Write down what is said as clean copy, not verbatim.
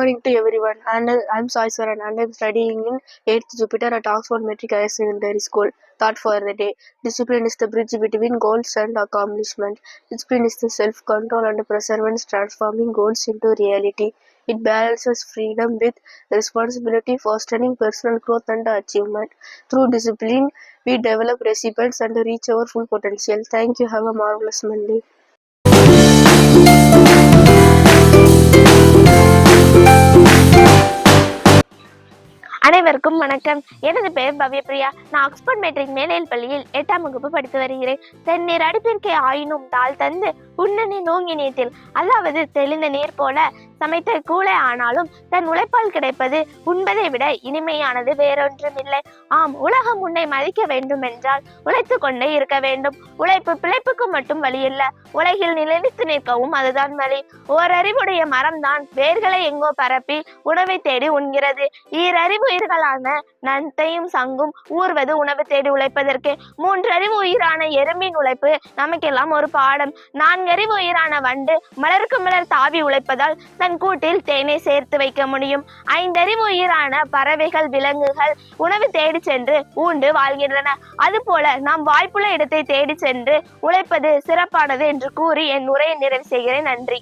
morning to everyone, and I'm Sai Saran, and I'm studying in 8th Jupiter at Oxford Metric Higher Secondary School. Thought for the day: discipline is the bridge between goals and accomplishment. Discipline is the self-control and perseverance transforming goals into reality. It balances freedom with responsibility, fostering personal growth and achievement. Through discipline, we develop resilience and reach our full potential. Thank you. Have a marvelous Monday. அனைவருக்கும் வணக்கம். எனது பெயர் பவ்யபிரியா. நான் Oxford matric மேல்நிலைப் பள்ளியில் 8ஆம் வகுப்பு படித்து வருகிறேன். தென்னீர் அடுப்பிற்கு ஆயினும் தாழ் தந்து உண்ணனி நோங்கி நீட்டில், அதாவது தெளிந்த நீர் போல சமைத்த கூளை ஆனாலும் தன் உழைப்பால் கிடைப்பது உண்பதை விட இனிமையானது வேறொன்றுமில்லை. ஆம், உலகம் உன்னை மதிக்க வேண்டும் என்றால் உழைத்து கொண்டே இருக்க வேண்டும். உழைப்பு பிழைப்புக்கு மட்டும் வழியில்ல, உலகில் நிலைத்து நிற்கவும் அதுதான் வழி. ஓரறிவுடைய மரம்தான் வேர்களை எங்கோ பரப்பி உணவை தேடி உண்கிறது. ஈரறிவு உயிர்களான நத்தையும் சங்கும் ஊர்வது உணவு தேடி உழைப்பதற்கு. 3 அறிவு உயிரான எறும்பின் உழைப்பு நமக்கெல்லாம் ஒரு பாடம். 4 அறிவு உயிரான வண்டு மலருக்கு மலர் தாவி உழைப்பதால் தன் கூட்டில் தேனை சேர்த்து வைக்க முடியும். 5 அறிவு உயிரான பறவைகள் விலங்குகள் உணவு தேடி சென்று ஊண்டு வாழ்கின்றன. அதுபோல நாம் வாய்ப்புள்ள இடத்தை தேடி சென்று உழைப்பது சிறப்பானது என்று கூறி என் உரையை நிறைவு செய்கிறேன். நன்றி.